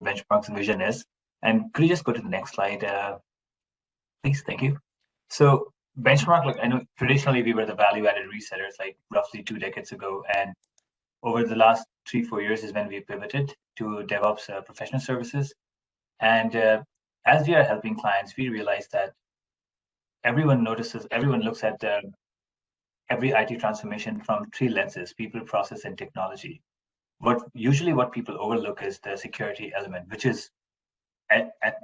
Benchmark's vision is. And could you just go to the next slide, please? Thank you. So Benchmark, like I know traditionally we were the value-added resellers, like roughly 2 decades ago, and over the last 3-4 years is when we pivoted to DevOps professional services. And as we are helping clients, we realize that everyone looks at every IT transformation from 3 lenses: people, process, and technology. What people overlook is the security element, which is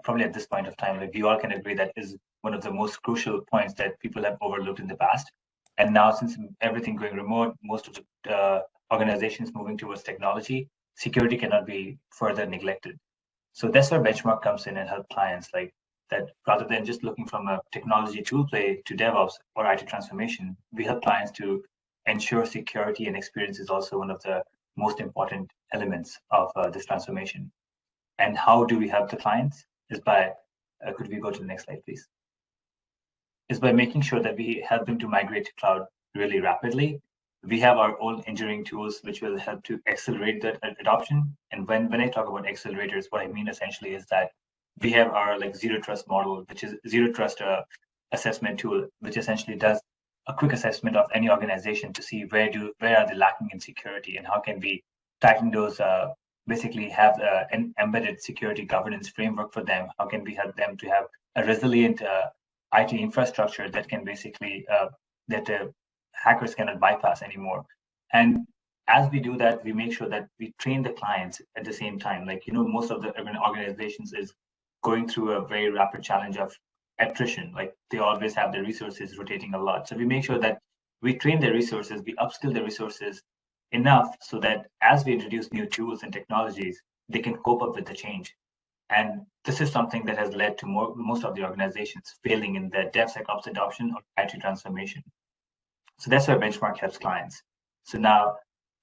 probably at this point of time, like we all can agree that is one of the most crucial points that people have overlooked in the past. And now, since everything going remote, most of the organizations moving towards technology, security cannot be further neglected. So that's where Benchmark comes in and help clients like that. Rather than just looking from a technology tool play to DevOps or IT transformation, we help clients to ensure security and experience is also one of the most important elements of this transformation. And how do we help the clients? Is by, could we go to the next slide, please? Is by making sure that we help them to migrate to cloud really rapidly. We have our own engineering tools which will help to accelerate that adoption. And when I talk about accelerators, what I mean essentially is that we have our like zero trust model, which is zero trust assessment tool, which essentially does a quick assessment of any organization to see where are they lacking in security and how can we tighten those, basically have an embedded security governance framework for them. How can we help them to have a resilient IT infrastructure that can basically that hackers cannot bypass anymore? And as we do that, we make sure that we train the clients at the same time. Like, most of the organizations is going through a very rapid challenge of attrition. Like they always have their resources rotating a lot. So we make sure that we train their resources, we upskill their resources enough so that as we introduce new tools and technologies, they can cope up with the change. And this is something that has led to most of the organizations failing in their DevSecOps adoption or IT transformation. So that's where Benchmark helps clients. So now,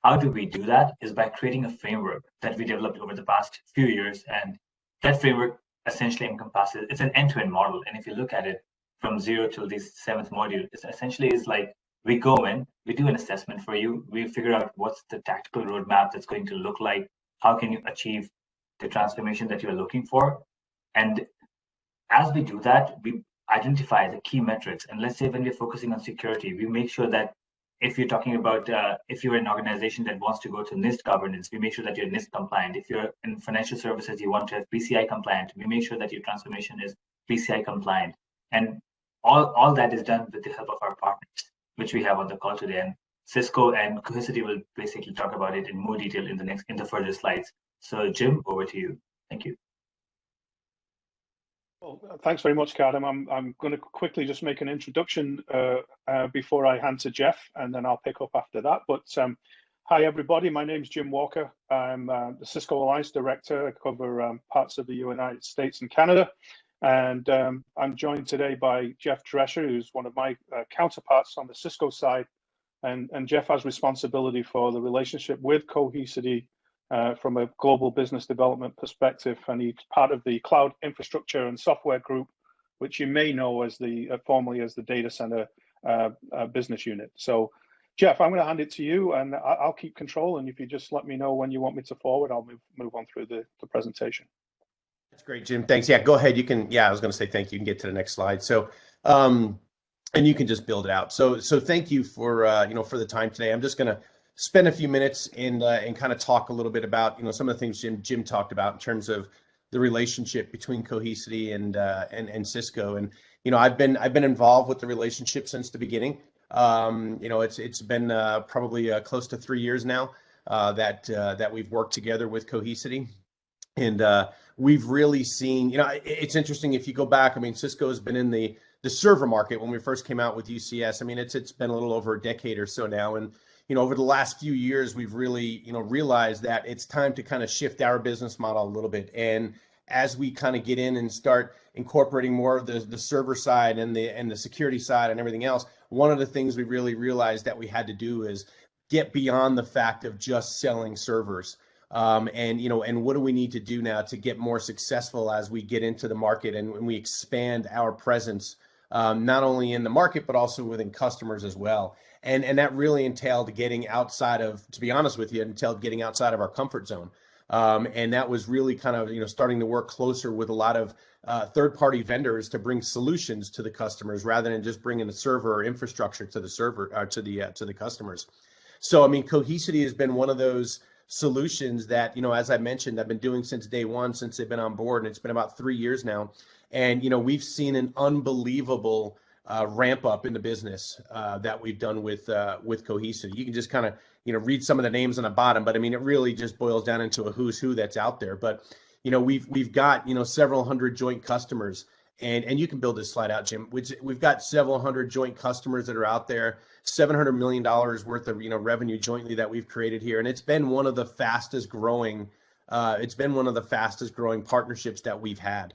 how do we do that? Is by creating a framework that we developed over the past few years. And that framework essentially encompasses, it's an end-to-end model. And if you look at it from 0 till the 7th module, it essentially is like, we go in, we do an assessment for you, we figure out what's the tactical roadmap that's going to look like, how can you achieve the transformation that you're looking for. And as we do that, we identify the key metrics. And let's say when we're focusing on security, we make sure that if you're talking about, if you're an organization that wants to go to NIST governance, we make sure that you're NIST compliant. If you're in financial services, you want to have PCI compliant, we make sure that your transformation is PCI compliant. And all that is done with the help of our partners, which we have on the call today. And Cisco and Cohesity will basically talk about it in more detail in the further slides. So Jim, over to you. Thank you. Well, thanks very much, Kadam. I'm going to quickly just make an introduction before I hand to Jeff, and then I'll pick up after that. But hi, everybody. My name's Jim Walker. I'm the Cisco Alliance Director. I cover parts of the United States and Canada. And I'm joined today by Jeff Drescher, who's one of my counterparts on the Cisco side. And Jeff has responsibility for the relationship with Cohesity from a global business development perspective, and he's part of the cloud infrastructure and software group, which you may know as the formerly as the data center business unit. So, Jeff, I'm going to hand it to you, and I'll keep control. And if you just let me know when you want me to forward, I'll move on through the presentation. That's great, Jim. Thanks. Yeah, go ahead. You can. Yeah, I was going to say thank you. You can get to the next slide. So, and you can just build it out. So thank you for for the time today. I'm just going to spend a few minutes and kind of talk a little bit about some of the things Jim talked about in terms of the relationship between Cohesity and Cisco. And I've been involved with the relationship since the beginning. It's been probably close to 3 years now that we've worked together with Cohesity, and we've really seen. It's interesting if you go back. I mean, Cisco has been in the server market when we first came out with UCS. I mean, it's been a little over a decade or so now, and over the last few years, we've really, realized that it's time to kind of shift our business model a little bit. And as we kind of get in and start incorporating more of the server side and the security side and everything else, one of the things we really realized that we had to do is get beyond the fact of just selling servers. And what do we need to do now to get more successful as we get into the market and when we expand our presence, not only in the market, but also within customers as well. And that really entailed getting outside of, to be honest with you, getting outside of our comfort zone. And that was really kind of, starting to work closer with a lot of third-party vendors to bring solutions to the customers rather than just bringing a server or infrastructure to the server to the customers. So, I mean, Cohesity has been one of those solutions that, as I mentioned, I've been doing since day one, since they've been on board, and it's been about 3 years now. And, we've seen an unbelievable ramp up in the business that we've done with Cohesity. You can just kind of, read some of the names on the bottom, but I mean, it really just boils down into a who's who that's out there. But, we've got, several hundred joint customers, and you can build this slide out, Jim, which we've got several hundred joint customers that are out there, $700 million worth of, revenue jointly that we've created here. And it's been one of the fastest growing, partnerships that we've had.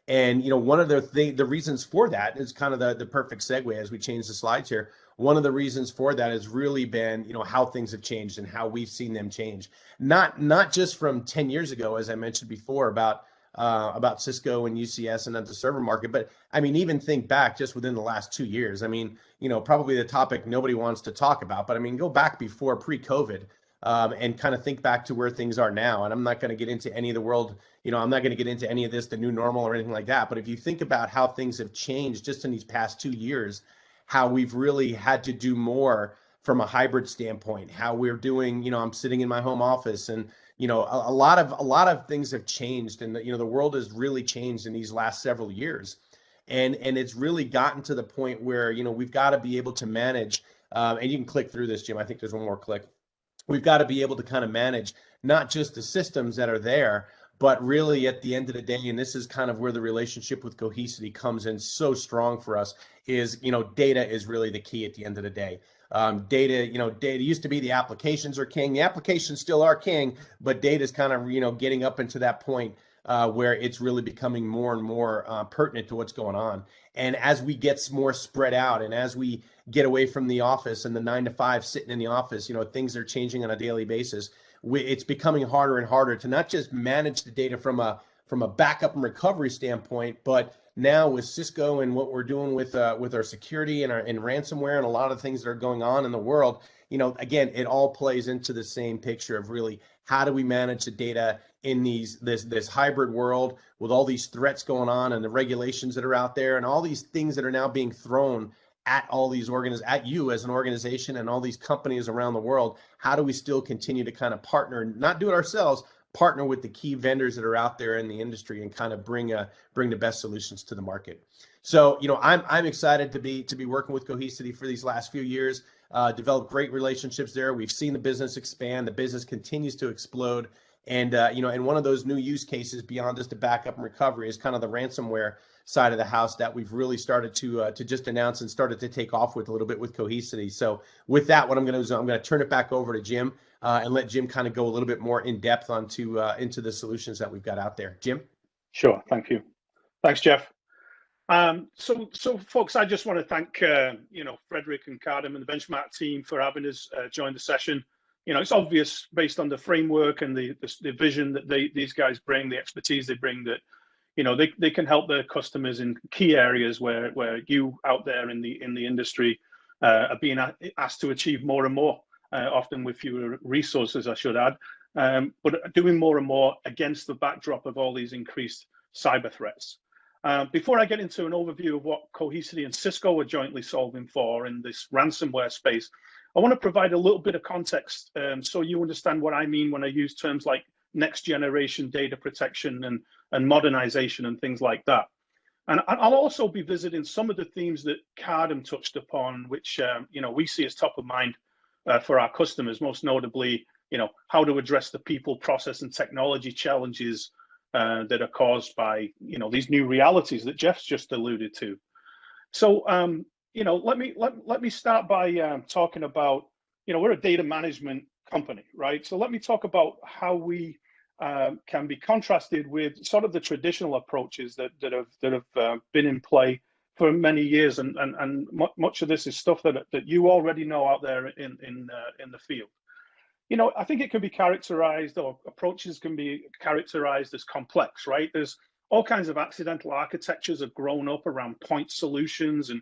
And, one of the reasons for that is kind of the perfect segue as we change the slides here. One of the reasons for that has really been, how things have changed and how we've seen them change. Not just from 10 years ago, as I mentioned before, about Cisco and UCS and at the server market, but I mean, even think back just within the last 2 years. I mean, probably the topic nobody wants to talk about, but I mean, go back before pre-COVID. And kind of think back to where things are now. And I'm not going to get into any of the world, I'm not going to get into any of this, the new normal or anything like that. But if you think about how things have changed just in these past 2 years, how we've really had to do more from a hybrid standpoint, how we're doing, I'm sitting in my home office and, a lot of things have changed, and the world has really changed in these last several years. And it's really gotten to the point where, we've got to be able to manage, and you can click through this, Jim. I think there's one more click. We've got to be able to kind of manage not just the systems that are there, but really at the end of the day, and this is kind of where the relationship with Cohesity comes in so strong for us, is, data is really the key at the end of the day. Data used to be the applications are king. The applications still are king, but data is kind of, getting up into that point where it's really becoming more and more pertinent to what's going on. And as we get more spread out and as we get away from the office and the 9 to 5 sitting in the office, things are changing on a daily basis. It's becoming harder and harder to not just manage the data from a backup and recovery standpoint, but now with Cisco and what we're doing with our security and ransomware and a lot of things that are going on in the world, again, it all plays into the same picture of really how do we manage the data in this hybrid world with all these threats going on and the regulations that are out there and all these things that are now being thrown at all these at you as an organization and all these companies around the world. How do we still continue to kind of partner, not do it ourselves, partner with the key vendors that are out there in the industry and kind of bring the best solutions to the market. So, I'm excited to be working with Cohesity for these last few years, developed great relationships there. We've seen the business expand, the business continues to explode. And, and one of those new use cases beyond just the backup and recovery is kind of the ransomware side of the house that we've really started to just announce and started to take off with a little bit with Cohesity. So with that, what I'm going to do is I'm going to turn it back over to Jim and let Jim kind of go a little bit more in depth into the solutions that we've got out there. Jim? Sure. Thank you. Thanks, Jeff. So folks, I just want to thank, Frederick and Cardam and the Benchmark team for having us join the session. It's obvious based on the framework and the vision that these guys bring, the expertise they bring, that they can help their customers in key areas where you out there in the industry are being asked to achieve more and more, often with fewer resources, I should add, but doing more and more against the backdrop of all these increased cyber threats. Before I get into an overview of what Cohesity and Cisco are jointly solving for in this ransomware space, I want to provide a little bit of context so you understand what I mean when I use terms like next generation data protection and modernization and things like that. And I'll also be visiting some of the themes that Cardam touched upon, which we see as top of mind for our customers, most notably, how to address the people, process, and technology challenges that are caused by these new realities that Jeff's just alluded to. So let me start by talking about we're a data management company, right? So let me talk about how we can be contrasted with sort of the traditional approaches that have been in play for many years, and much of this is stuff that you already know out there in the field. I think it can be characterized, or approaches can be characterized as complex, right? There's all kinds of accidental architectures have grown up around point solutions and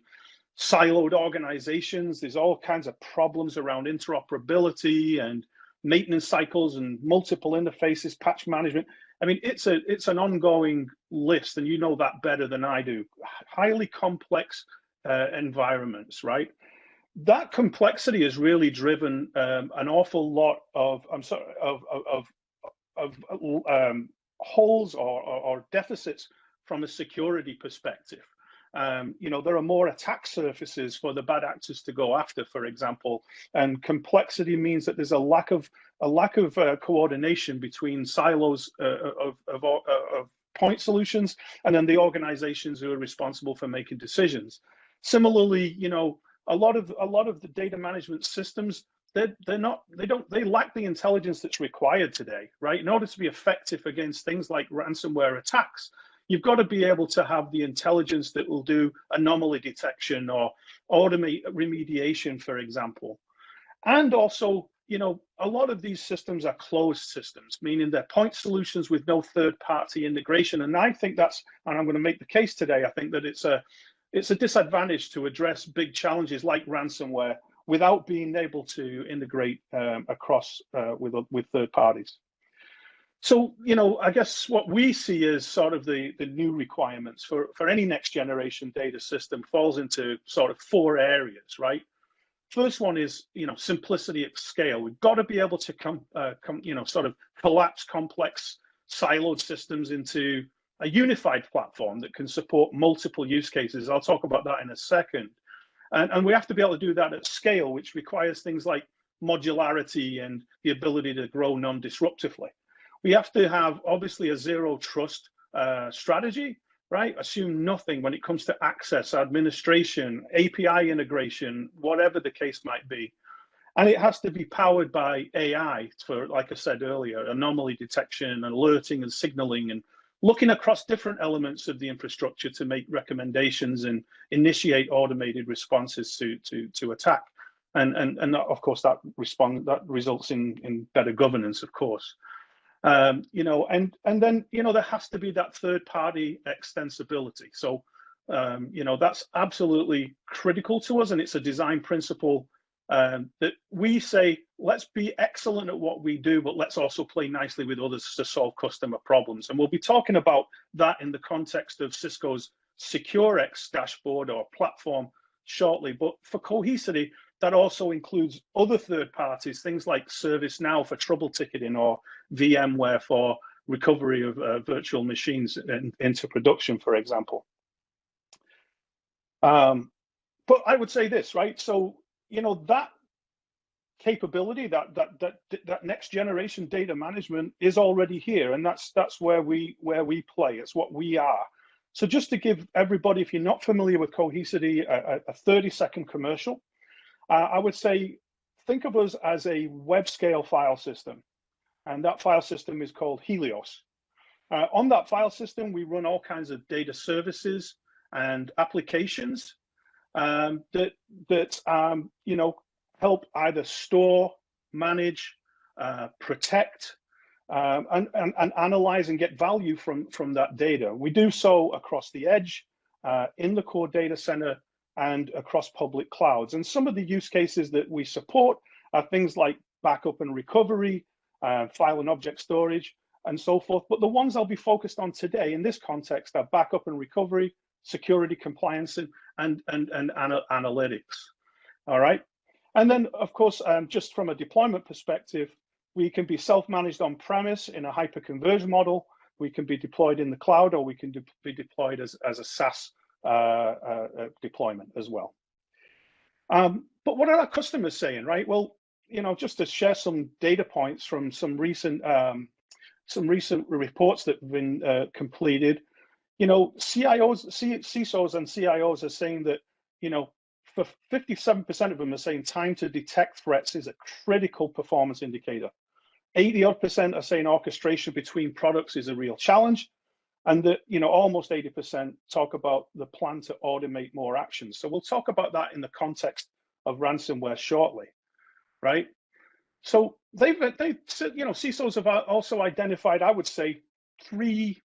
siloed organizations. There's all kinds of problems around interoperability and maintenance cycles and multiple interfaces, patch management. I mean, it's an ongoing list, and you know that better than I do. Highly complex environments, right? That complexity has really driven an awful lot of holes or deficits from a security perspective. You know, there are more attack surfaces for the bad actors to go after, for example, and complexity means that there's a lack of coordination between silos of point solutions and then the organizations who are responsible for making decisions. Similarly, you know, a lot of the data management systems, they lack the intelligence that's required today, right? In order to be effective against things like ransomware attacks, you've got to be able to have the intelligence that will do anomaly detection or automate remediation, for example. And also, you know, a lot of these systems are closed systems, meaning they're point solutions with no third-party integration. And I think that's, and I'm going to make the case today, I think that it's a disadvantage to address big challenges like ransomware without being able to integrate across with third parties. So, you know, I guess what we see is sort of the new requirements for any next generation data system falls into sort of 4 areas, right? First one is, you know, simplicity at scale. We've got to be able to sort of collapse complex siloed systems into a unified platform that can support multiple use cases. I'll talk about that in a second. And we have to be able to do that at scale, which requires things like modularity and the ability to grow non-disruptively. We have to have, obviously, a zero trust strategy, right? Assume nothing when it comes to access, administration, API integration, whatever the case might be. And it has to be powered by AI for, like I said earlier, anomaly detection, alerting and signaling, and looking across different elements of the infrastructure to make recommendations and initiate automated responses to attack. And of course, that results in better governance, of course. You know, and then, you know, there has to be that third-party extensibility. So, you know, that's absolutely critical to us, and it's a design principle that we say, let's be excellent at what we do, but let's also play nicely with others to solve customer problems. And we'll be talking about that in the context of Cisco's SecureX dashboard or platform shortly. But for Cohesity, that also includes other third parties, things like ServiceNow for trouble ticketing or VMware for recovery of virtual machines into production, for example. But I would say this, right? So, you know, that capability, that next generation data management is already here, and that's where we play. It's what we are. So just to give everybody, if you're not familiar with Cohesity, a 30-second commercial, I would say, think of us as a web scale file system, and that file system is called Helios. On that file system, we run all kinds of data services and applications that you know, help either store, manage, protect, and analyze and get value from that data. We do so across the edge, in the core data center, and across public clouds. And some of the use cases that we support are things like backup and recovery, file and object storage, and so forth. But the ones I'll be focused on today in this context are backup and recovery, security compliance, and analytics. All right. And then, of course, just from a deployment perspective, we can be self-managed on-premise in a hyper-converged model. We can be deployed in the cloud, or we can be deployed as a SaaS deployment as well. But what are our customers saying, right? Well, you know, just to share some data points from some recent reports that have been completed, you know, CISOs and CIOs are saying that, you know, for 57% of them are saying time to detect threats is a critical performance indicator. 80% are saying orchestration between products is a real challenge. And that, you know, almost 80% talk about the plan to automate more actions. So we'll talk about that in the context of ransomware shortly, right? So they've said, you know, CISOs have also identified, I would say, 3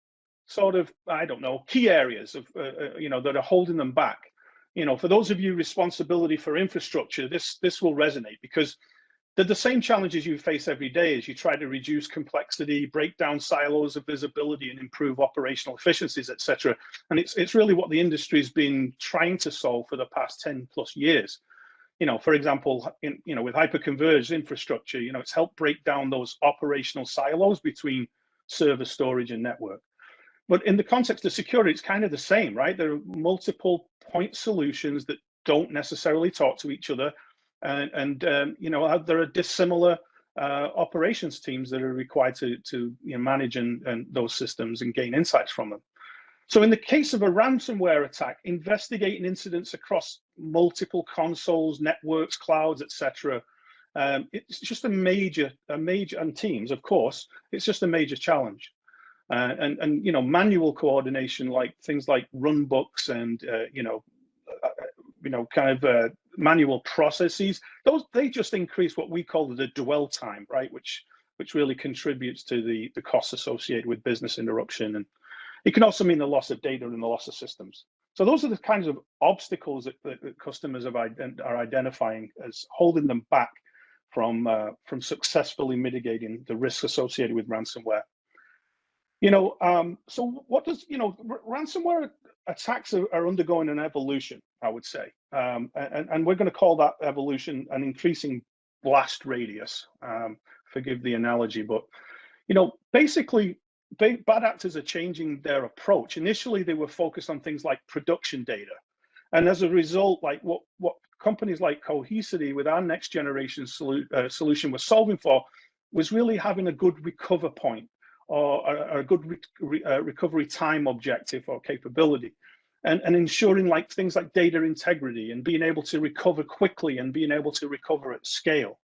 sort of, I don't know, key areas of, you know, that are holding them back. You know, for those of you responsibility for infrastructure, this will resonate, because they're the same challenges you face every day as you try to reduce complexity, break down silos of visibility, and improve operational efficiencies, etc. And it's really what the industry's been trying to solve for the past 10 plus years. For example, with hyperconverged infrastructure, it's helped break down those operational silos between server, storage, and network. But in the context of security, it's kind of the same, right? There are multiple point solutions that don't necessarily talk to each other. And there are dissimilar operations teams that are required to manage and those systems and gain insights from them. So in the case of a ransomware attack, investigating incidents across multiple consoles, networks, clouds, etc., it's just a major, and teams, of course, it's just a major challenge. And manual coordination, like things like run books and manual processes, they just increase what we call the dwell time, right? Which really contributes to the costs associated with business interruption, and it can also mean the loss of data and the loss of systems. So those are the kinds of obstacles that customers are identifying as holding them back from successfully mitigating the risks associated with ransomware. So what does ransomware attacks are undergoing an evolution, I would say, and we're going to call that evolution an increasing blast radius. Forgive the analogy, but basically, bad actors are changing their approach. Initially, they were focused on things like production data, and as a result, like what companies like Cohesity with our next generation solution was solving for was really having a good recover point, or a good recovery time objective or capability, and ensuring like things like data integrity and being able to recover quickly and being able to recover at scale.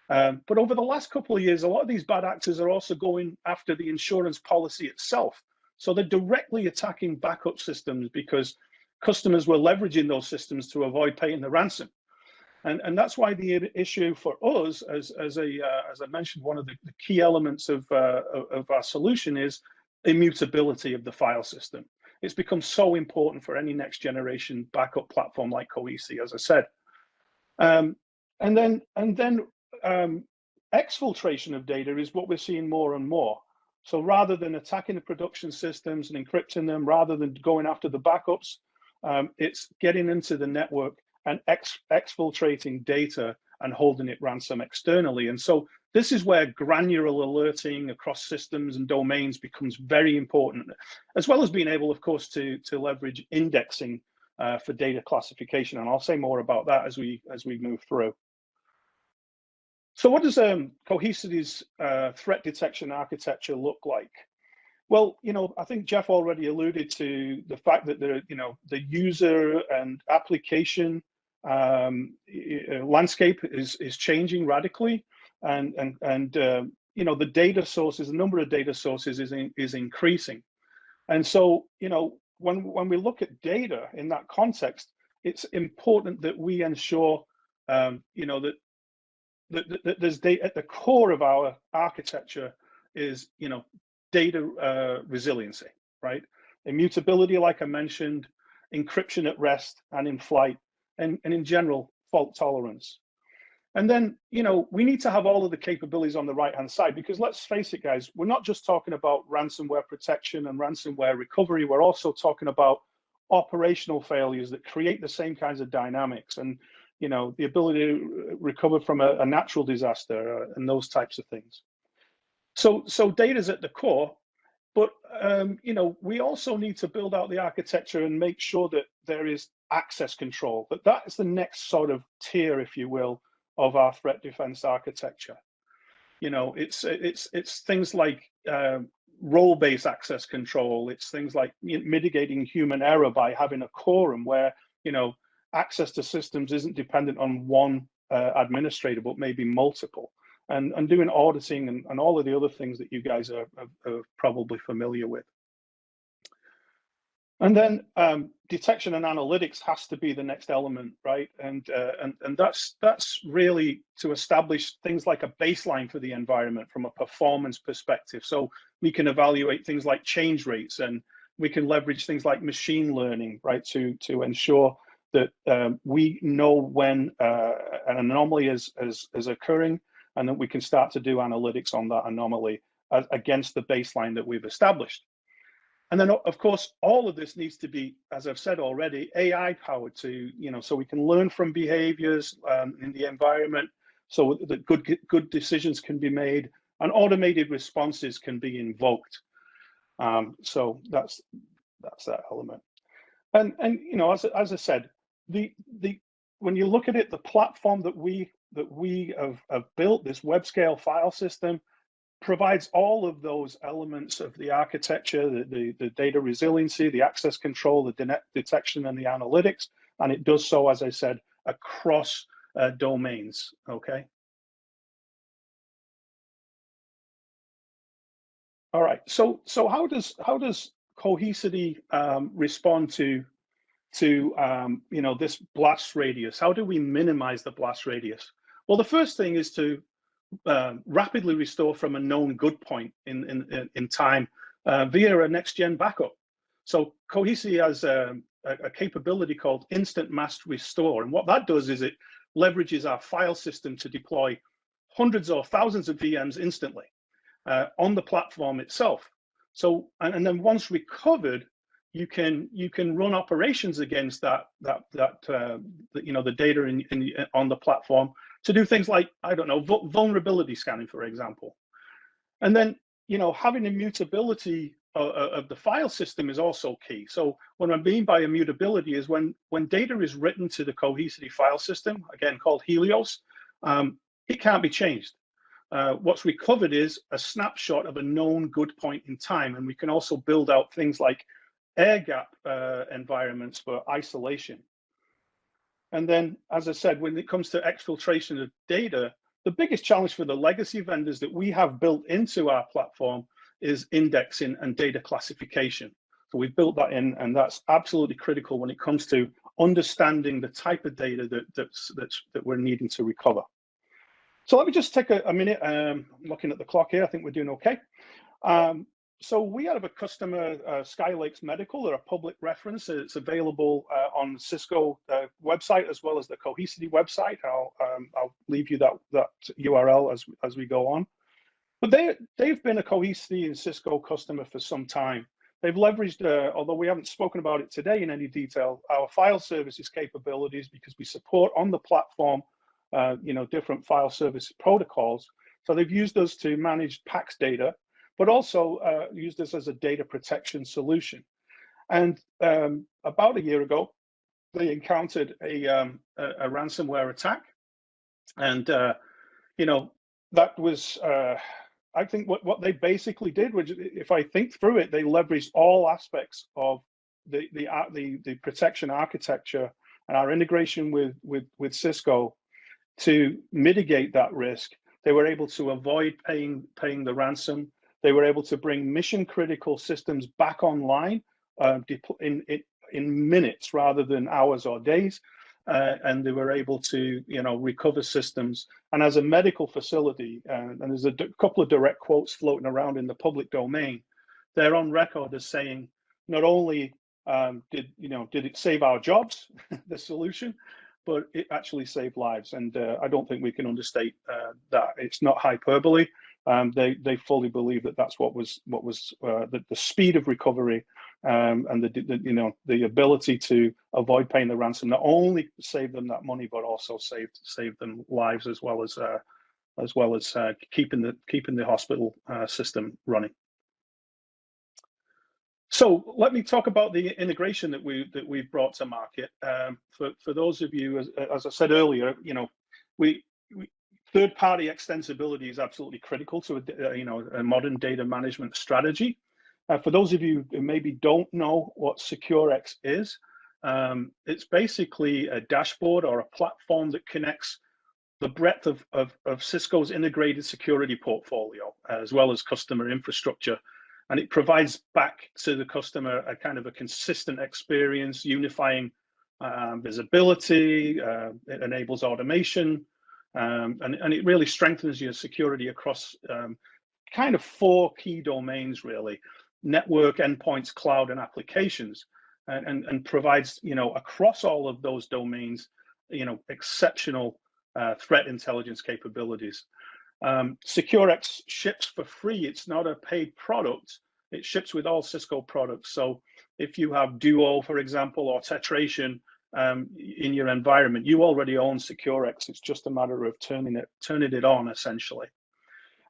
But over the last couple of years, a lot of these bad actors are also going after the insurance policy itself. So they're directly attacking backup systems because customers were leveraging those systems to avoid paying the ransom. And that's why the issue for us, as I mentioned, one of the key elements of our solution is immutability of the file system. It's become so important for any next generation backup platform like Cohesity, as I said. And then exfiltration of data is what we're seeing more and more. So rather than attacking the production systems and encrypting them, rather than going after the backups, it's getting into the network and exfiltrating data and holding it ransom externally. And so this is where granular alerting across systems and domains becomes very important, as well as being able, of course, to leverage indexing for data classification. And I'll say more about that as we move through. So what does Cohesity's threat detection architecture look like? Well, I think Jeff already alluded to the fact that the user and application landscape is changing radically, and the data sources, the number of data sources is increasing, and so when we look at data in that context, it's important that we ensure that there's data at the core of our architecture is data resiliency, right? Immutability, like I mentioned, encryption at rest and in flight, and in general, fault tolerance. And then, we need to have all of the capabilities on the right-hand side, because let's face it, guys, we're not just talking about ransomware protection and ransomware recovery. We're also talking about operational failures that create the same kinds of dynamics, and the ability to recover from a natural disaster and those types of things. So data is at the core, but we also need to build out the architecture and make sure that there is access control. But that is the next sort of tier, if you will, of our threat defense architecture. It's things like role-based access control. It's things like mitigating human error by having a quorum where access to systems isn't dependent on one administrator, but maybe multiple. And doing auditing and all of the other things that you guys are probably familiar with. And then detection and analytics has to be the next element, right? And that's really to establish things like a baseline for the environment from a performance perspective. So we can evaluate things like change rates, and we can leverage things like machine learning, right, to ensure that we know when an anomaly is occurring, and that we can start to do analytics on that anomaly against the baseline that we've established. And then, of course, all of this needs to be, as I've said already, AI powered to, so we can learn from behaviors in the environment, so that good decisions can be made and automated responses can be invoked. So that's that element. And as I said, when you look at it, the platform that we have built, this web scale file system, provides all of those elements of the architecture, the data resiliency, the access control, the detection, and the analytics, and it does so, as I said, across domains. Okay. All right. So how does Cohesity respond to this blast radius? How do we minimize the blast radius? Well, the first thing is to rapidly restore from a known good point in time via a next-gen backup. So Cohesity has a capability called instant mass restore, and what that does is it leverages our file system to deploy hundreds or thousands of VMs instantly on the platform itself. So and then once recovered, you can run operations against the data on the platform to do things like, I don't know, vulnerability scanning, for example. And then, having immutability of the file system is also key. So what I mean by immutability is when data is written to the Cohesity file system, again called Helios, it can't be changed. What's recovered is a snapshot of a known good point in time, and we can also build out things like air gap environments for isolation. And then, as I said, when it comes to exfiltration of data, the biggest challenge for the legacy vendors that we have built into our platform is indexing and data classification. So we've built that in, and that's absolutely critical when it comes to understanding the type of data that we're needing to recover. So let me just take a minute. I'm looking at the clock here. I think we're doing okay. So we have a customer, Skylakes Medical. They're a public reference. It's available on the Cisco website as well as the Cohesity website. I'll leave you that URL as we go on. But they've been a Cohesity and Cisco customer for some time. They've leveraged, although we haven't spoken about it today in any detail, our file services capabilities, because we support on the platform, different file service protocols. So they've used us to manage PACS data, but also used this as a data protection solution. And about a year ago, they encountered a ransomware attack. And, that was, I think what they basically did, which if I think through it, they leveraged all aspects of the protection architecture and our integration with Cisco to mitigate that risk. They were able to avoid paying the ransom. They were able to bring mission critical systems back online in minutes rather than hours or days. And they were able to, recover systems. And as a medical facility, and there's a couple of direct quotes floating around in the public domain, they're on record as saying, not only did it save our jobs, the solution, but it actually saved lives. And I don't think we can understate that. It's not hyperbole. They fully believe that that's what was the speed of recovery and the ability to avoid paying the ransom not only saved them that money, but also saved them lives as well as keeping the hospital system running. So let me talk about the integration that we've brought to market. For those of you, as I said earlier, third-party extensibility is absolutely critical to a modern data management strategy. For those of you who maybe don't know what SecureX is, it's basically a dashboard or a platform that connects the breadth of Cisco's integrated security portfolio, as well as customer infrastructure. And it provides back to the customer a kind of a consistent experience, unifying visibility, it enables automation, and it really strengthens your security across kind of 4 key domains, really: network, endpoints, cloud, and applications. and provides, across all of those domains, exceptional threat intelligence capabilities. SecureX ships for free. It's not a paid product. It ships with all Cisco products. So if you have Duo, for example, or Tetration in your environment, you already own SecureX. It's just a matter of turning it on, essentially.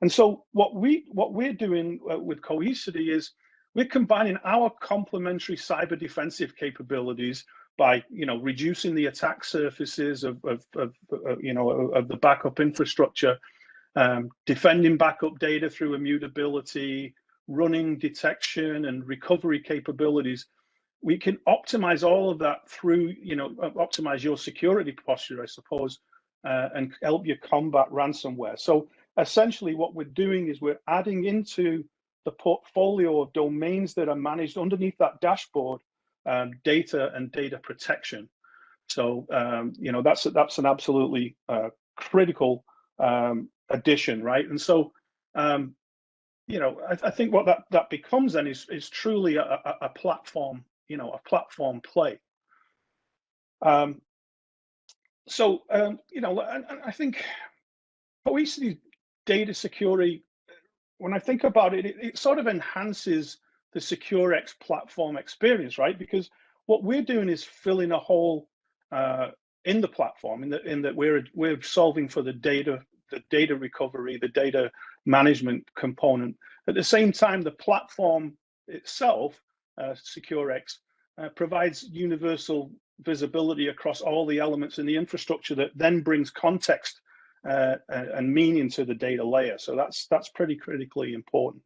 And so what we're doing with Cohesity is we're combining our complementary cyber defensive capabilities by reducing the attack surfaces of the backup infrastructure, defending backup data through immutability, running detection and recovery capabilities. We can optimize all of that through, optimize your security posture, I suppose, and help you combat ransomware. So essentially what we're doing is we're adding into the portfolio of domains that are managed underneath that dashboard, data and data protection. So, that's an absolutely critical addition, right? And so, I think what that becomes then is truly a platform, a platform play. And I think Cohesity data security, when I think about it, it sort of enhances the SecureX platform experience, right? Because what we're doing is filling a hole in the platform, in that we're solving for the data recovery, the data management component. At the same time, the platform itself, SecureX, provides universal visibility across all the elements in the infrastructure that then brings context and meaning to the data layer. So that's pretty critically important.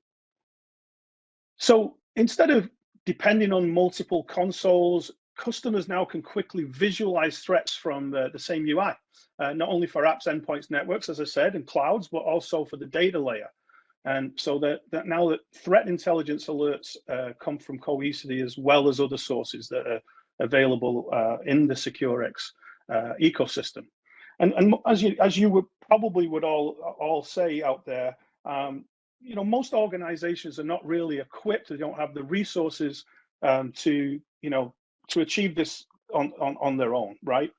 So instead of depending on multiple consoles, customers now can quickly visualize threats from the same UI, not only for apps, endpoints, networks, as I said, and clouds, but also for the data layer. And so that now that threat intelligence alerts come from Cohesity as well as other sources that are available in the SecureX ecosystem. And as you would probably all say out there, most organizations are not really equipped. They don't have the resources to achieve this on their own, right?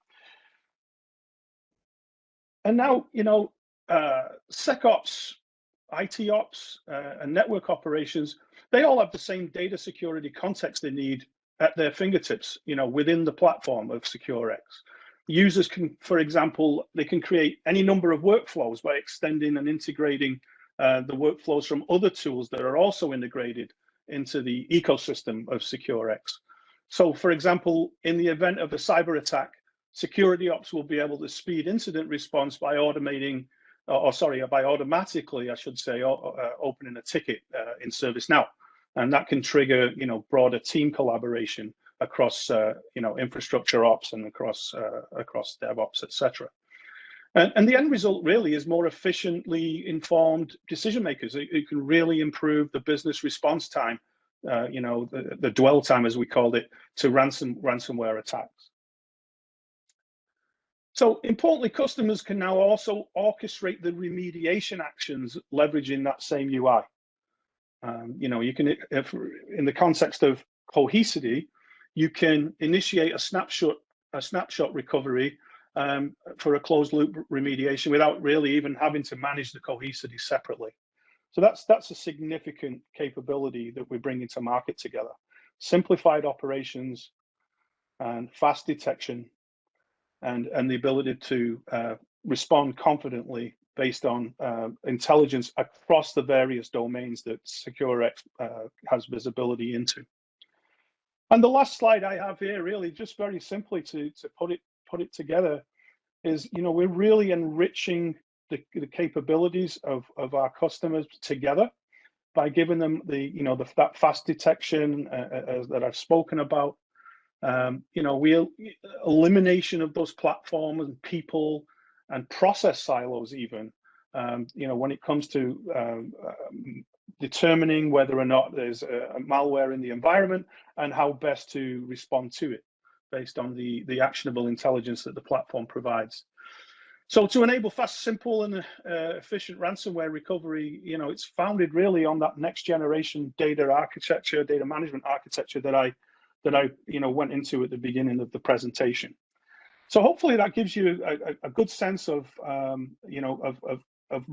And now, SecOps, IT ops, and network operations, they all have the same data security context they need at their fingertips, within the platform of SecureX. Users can, for example, they can create any number of workflows by extending and integrating the workflows from other tools that are also integrated into the ecosystem of SecureX. So, for example, in the event of a cyber attack, security ops will be able to speed incident response by automating, by automatically, I should say, opening a ticket in ServiceNow, and that can trigger, broader team collaboration across, infrastructure ops and across DevOps, etc. And the end result really is more efficiently informed decision makers. It can really improve the business response time, the dwell time, as we called it, to ransomware attacks. So importantly, customers can now also orchestrate the remediation actions leveraging that same UI. You can, in the context of Cohesity, you can initiate a snapshot recovery for a closed loop remediation without really even having to manage the Cohesity separately. So that's a significant capability that we're bringing to market together. Simplified operations and fast detection, and the ability to respond confidently based on intelligence across the various domains that SecureX has visibility into. And the last slide I have here, really, just very simply to put it together, is we're really enriching the capabilities of our customers together by giving them that fast detection that I've spoken about. Elimination of those platforms and people and process silos, even when it comes to determining whether or not there's a malware in the environment and how best to respond to it based on the actionable intelligence that the platform provides. So to enable fast, simple, and efficient ransomware recovery, it's founded really on that next generation data architecture, data management architecture that that I went into at the beginning of the presentation. So hopefully that gives you a good sense of of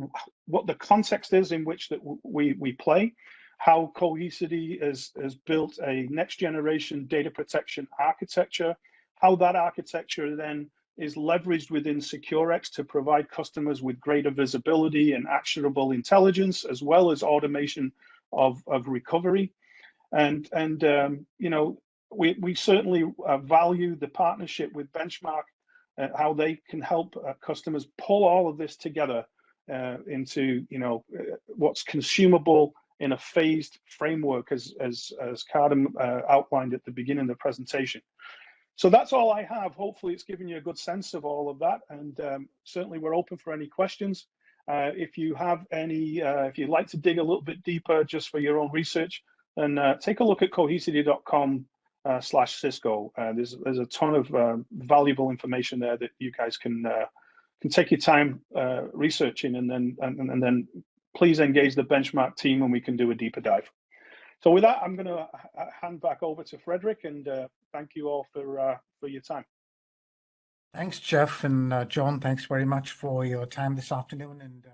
what the context is in which that we play, how Cohesity has built a next generation data protection architecture, how that architecture then is leveraged within SecureX to provide customers with greater visibility and actionable intelligence, as well as automation of recovery. And we certainly value the partnership with Benchmark, how they can help customers pull all of this together into what's consumable in a phased framework, as Kadam outlined at the beginning of the presentation. So that's all I have. Hopefully it's given you a good sense of all of that, and certainly we're open for any questions. If you have any, if you'd like to dig a little bit deeper just for your own research, then take a look at cohesity.com/Cisco. There's a ton of valuable information there that you guys can take your time researching, and then please engage the Benchmark team and we can do a deeper dive. So with that, I'm going to hand back over to Frederick, and thank you all for your time. Thanks, Jeff, and John, thanks very much for your time this afternoon. And